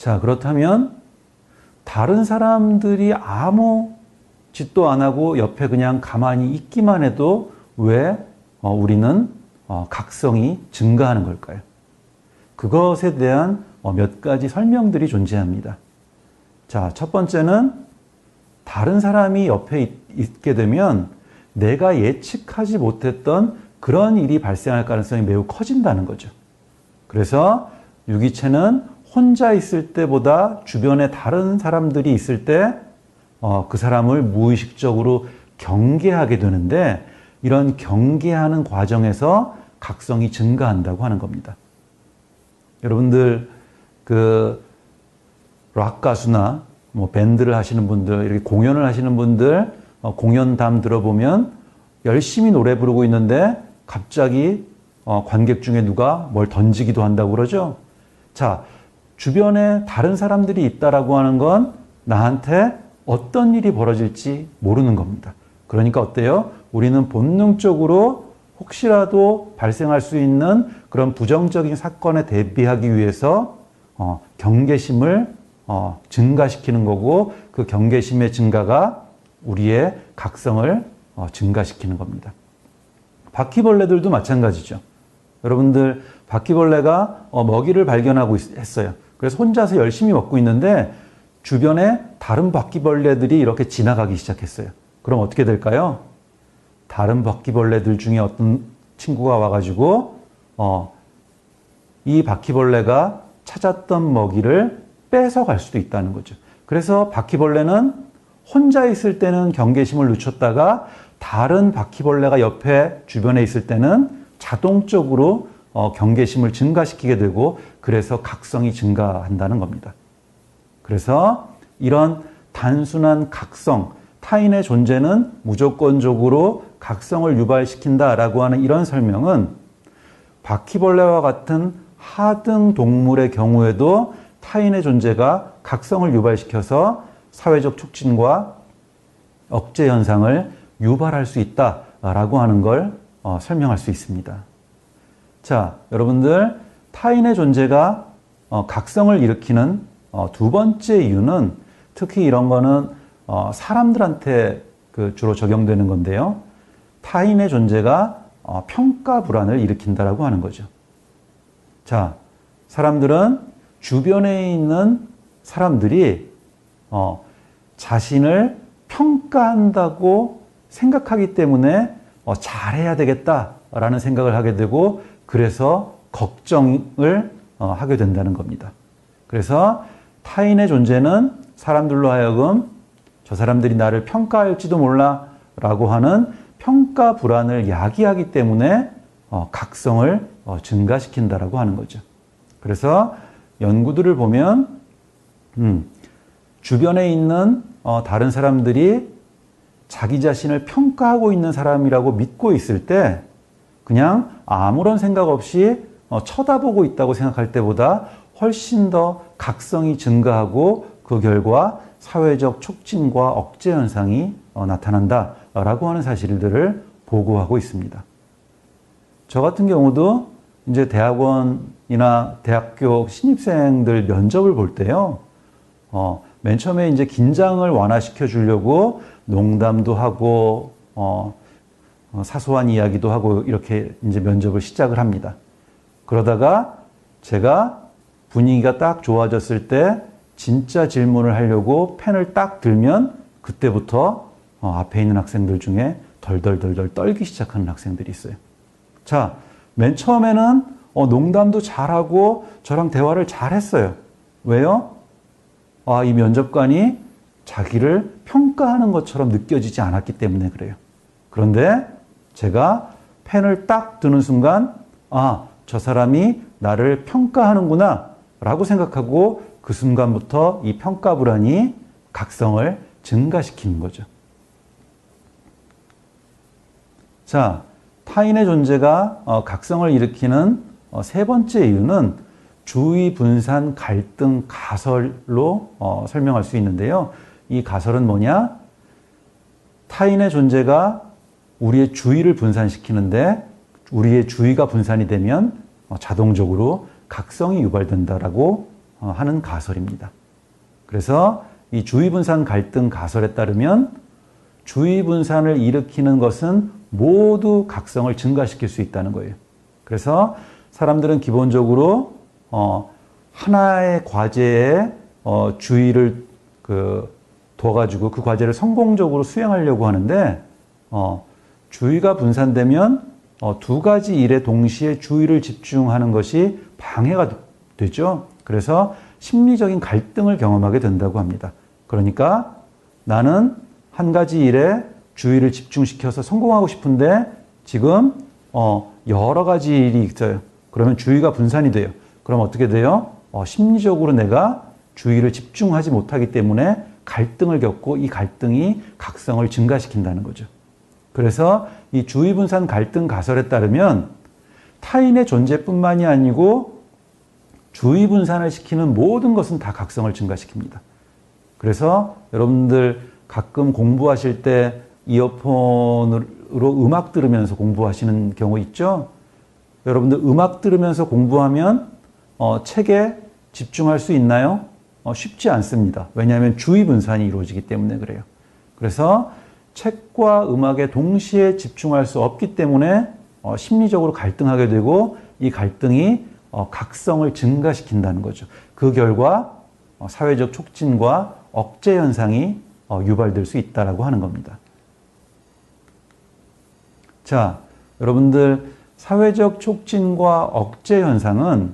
자, 그렇다면 다른 사람들이 아무 짓도 안 하고 옆에 그냥 가만히 있기만 해도 왜 우리는 각성이 증가하는 걸까요? 그것에 대한 몇 가지 설명들이 존재합니다. 자, 첫 번째는 다른 사람이 옆에 있게 되면 내가 예측하지 못했던 그런 일이 발생할 가능성이 매우 커진다는 거죠. 그래서 유기체는 혼자 있을 때보다 주변에 다른 사람들이 있을 때 그 사람을 무의식적으로 경계하게 되는데, 이런 경계하는 과정에서 각성이 증가한다고 하는 겁니다. 여러분들 락 가수나 밴드를 하시는 분들, 이렇게 공연을 하시는 분들 공연담 들어보면 열심히 노래 부르고 있는데 갑자기 관객 중에 누가 뭘 던지기도 한다고 그러죠. 자, 주변에 다른 사람들이 있다라고 하는 건 나한테 어떤 일이 벌어질지 모르는 겁니다. 그러니까 어때요? 우리는 본능적으로 혹시라도 발생할 수 있는 그런 부정적인 사건에 대비하기 위해서 경계심을 증가시키는 거고, 그 경계심의 증가가 우리의 각성을 증가시키는 겁니다. 바퀴벌레들도 마찬가지죠. 여러분들 바퀴벌레가 먹이를 발견하고 했어요. 그래서 혼자서 열심히 먹고 있는데 주변에 다른 바퀴벌레들이 이렇게 지나가기 시작했어요. 그럼 어떻게 될까요? 다른 바퀴벌레들 중에 어떤 친구가 와가지고 이 바퀴벌레가 찾았던 먹이를 뺏어갈 수도 있다는 거죠. 그래서 바퀴벌레는 혼자 있을 때는 경계심을 늦췄다가 다른 바퀴벌레가 옆에 주변에 있을 때는 자동적으로 경계심을 증가시키게 되고, 그래서 각성이 증가한다는 겁니다. 그래서 이런 단순한 각성, 타인의 존재는 무조건적으로 각성을 유발시킨다라고 하는 이런 설명은 바퀴벌레와 같은 하등 동물의 경우에도 타인의 존재가 각성을 유발시켜서 사회적 촉진과 억제 현상을 유발할 수 있다라고 하는 걸 설명할 수 있습니다. 자, 여러분들, 타인의 존재가 각성을 일으키는 두 번째 이유는, 특히 이런 거는 사람들한테 주로 적용되는 건데요. 타인의 존재가 평가 불안을 일으킨다라고 하는 거죠. 자, 사람들은 주변에 있는 사람들이 자신을 평가한다고 생각하기 때문에 잘해야 되겠다라는 생각을 하게 되고, 그래서 걱정을 하게 된다는 겁니다. 그래서 타인의 존재는 사람들로 하여금 저 사람들이 나를 평가할지도 몰라 라고 하는 평가 불안을 야기하기 때문에 각성을 증가시킨다라고 하는 거죠. 그래서 연구들을 보면 주변에 있는 다른 사람들이 자기 자신을 평가하고 있는 사람이라고 믿고 있을 때 그냥 아무런 생각 없이 쳐다보고 있다고 생각할 때보다 훨씬 더 각성이 증가하고, 그 결과 사회적 촉진과 억제 현상이 나타난다라고 하는 사실들을 보고하고 있습니다. 저 같은 경우도 이제 대학원이나 대학교 신입생들 면접을 볼 때요, 맨 처음에 이제 긴장을 완화시켜 주려고 농담도 하고, 사소한 이야기도 하고 이렇게 이제 면접을 시작을 합니다. 그러다가 제가 분위기가 딱 좋아졌을 때 진짜 질문을 하려고 펜을 딱 들면 그때부터 앞에 있는 학생들 중에 덜덜덜덜 떨기 시작하는 학생들이 있어요. 자, 맨 처음에는 농담도 잘하고 저랑 대화를 잘했어요. 왜요? 이 면접관이 자기를 평가하는 것처럼 느껴지지 않았기 때문에 그래요. 그런데 제가 펜을 딱 드는 순간 저 사람이 나를 평가하는구나 라고 생각하고, 그 순간부터 이 평가 불안이 각성을 증가시키는 거죠. 자, 타인의 존재가 각성을 일으키는 세 번째 이유는 주의 분산 갈등 가설로 설명할 수 있는데요. 이 가설은 뭐냐? 타인의 존재가 우리의 주의를 분산시키는데, 우리의 주의가 분산이 되면 자동적으로 각성이 유발된다라고 하는 가설입니다. 그래서 이 주의분산 갈등 가설에 따르면 주의분산을 일으키는 것은 모두 각성을 증가시킬 수 있다는 거예요. 그래서 사람들은 기본적으로 하나의 과제에 주의를 둬가지고 그 과제를 성공적으로 수행하려고 하는데 주의가 분산되면 두 가지 일에 동시에 주의를 집중하는 것이 방해가 되죠. 그래서 심리적인 갈등을 경험하게 된다고 합니다. 그러니까 나는 한 가지 일에 주의를 집중시켜서 성공하고 싶은데 지금 여러 가지 일이 있어요. 그러면 주의가 분산이 돼요. 그럼 어떻게 돼요? 심리적으로 내가 주의를 집중하지 못하기 때문에 갈등을 겪고 이 갈등이 각성을 증가시킨다는 거죠. 그래서 이 주의분산 갈등 가설에 따르면 타인의 존재뿐만이 아니고 주의분산을 시키는 모든 것은 다 각성을 증가시킵니다. 그래서 여러분들 가끔 공부하실 때 이어폰으로 음악 들으면서 공부하시는 경우 있죠? 여러분들 음악 들으면서 공부하면 책에 집중할 수 있나요? 쉽지 않습니다. 왜냐하면 주의 분산이 이루어지기 때문에 그래요. 그래서 책과 음악에 동시에 집중할 수 없기 때문에 심리적으로 갈등하게 되고 이 갈등이 각성을 증가시킨다는 거죠. 그 결과 사회적 촉진과 억제 현상이 유발될 수 있다라고 하는 겁니다. 자, 여러분들 사회적 촉진과 억제 현상은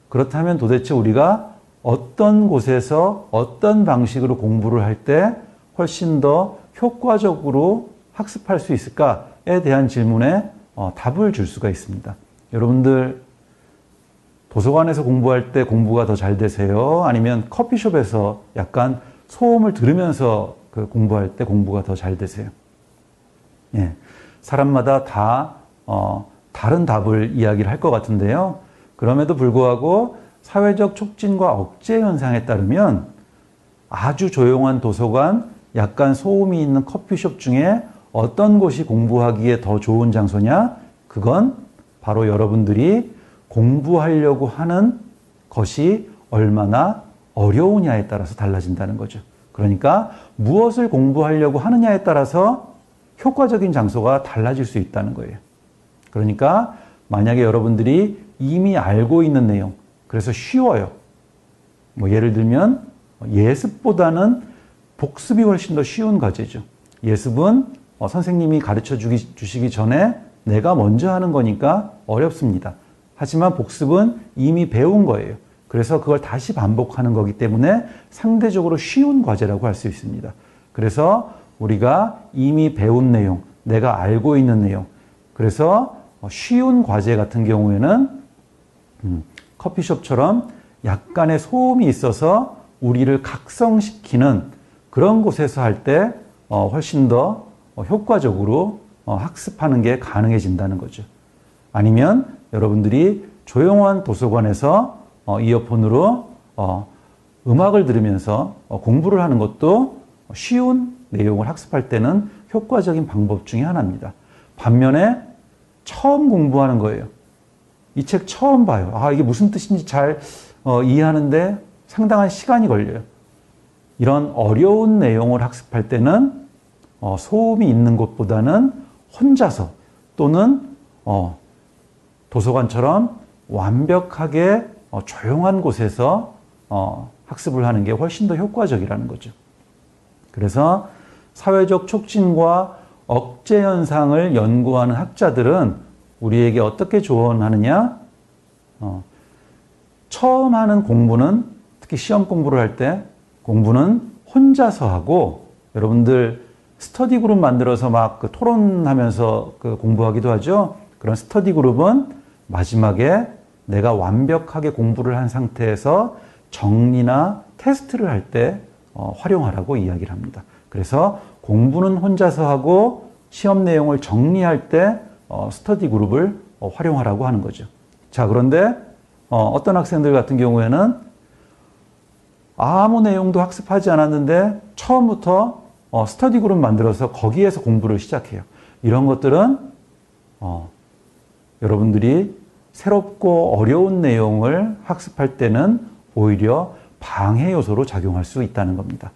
그렇다면 도대체 우리가 어떤 곳에서 어떤 방식으로 공부를 할 때 훨씬 더 효과적으로 학습할 수 있을까에 대한 질문에 답을 줄 수가 있습니다. 여러분들 도서관에서 공부할 때 공부가 더 잘 되세요? 아니면 커피숍에서 약간 소음을 들으면서 공부할 때 공부가 더 잘 되세요? 예, 사람마다 다 다른 답을 이야기를 할 것 같은데요. 그럼에도 불구하고 사회적 촉진과 억제 현상에 따르면 아주 조용한 도서관, 약간 소음이 있는 커피숍 중에 어떤 곳이 공부하기에 더 좋은 장소냐? 그건 바로 여러분들이 공부하려고 하는 것이 얼마나 어려우냐에 따라서 달라진다는 거죠. 그러니까 무엇을 공부하려고 하느냐에 따라서 효과적인 장소가 달라질 수 있다는 거예요. 그러니까 만약에 여러분들이 이미 알고 있는 내용, 그래서 쉬워요. 예를 들면 예습보다는 복습이 훨씬 더 쉬운 과제죠. 예습은 선생님이 가르쳐 주시기 전에 내가 먼저 하는 거니까 어렵습니다. 하지만 복습은 이미 배운 거예요. 그래서 그걸 다시 반복하는 거기 때문에 상대적으로 쉬운 과제라고 할 수 있습니다. 그래서 우리가 이미 배운 내용, 내가 알고 있는 내용, 그래서 쉬운 과제 같은 경우에는 커피숍처럼 약간의 소음이 있어서 우리를 각성시키는 그런 곳에서 할 때 훨씬 더 효과적으로 학습하는 게 가능해진다는 거죠. 아니면 여러분들이 조용한 도서관에서 이어폰으로 음악을 들으면서 공부를 하는 것도 쉬운 내용을 학습할 때는 효과적인 방법 중에 하나입니다. 반면에 처음 공부하는 거예요. 이 책 처음 봐요. 이게 무슨 뜻인지 잘 이해하는데 상당한 시간이 걸려요. 이런 어려운 내용을 학습할 때는 소음이 있는 곳보다는 혼자서 또는 도서관처럼 완벽하게 조용한 곳에서 학습을 하는 게 훨씬 더 효과적이라는 거죠. 그래서 사회적 촉진과 억제 현상을 연구하는 학자들은 우리에게 어떻게 조언하느냐? 처음 하는 공부는, 특히 시험 공부를 할 때 공부는 혼자서 하고, 여러분들 스터디 그룹 만들어서 막 토론하면서 공부하기도 하죠. 그런 스터디 그룹은 마지막에 내가 완벽하게 공부를 한 상태에서 정리나 테스트를 할 때 활용하라고 이야기를 합니다. 그래서 공부는 혼자서 하고 시험 내용을 정리할 때 스터디 그룹을 활용하라고 하는 거죠. 자, 그런데 어떤 학생들 같은 경우에는 아무 내용도 학습하지 않았는데 처음부터 스터디 그룹 만들어서 거기에서 공부를 시작해요. 이런 것들은 여러분들이 새롭고 어려운 내용을 학습할 때는 오히려 방해 요소로 작용할 수 있다는 겁니다.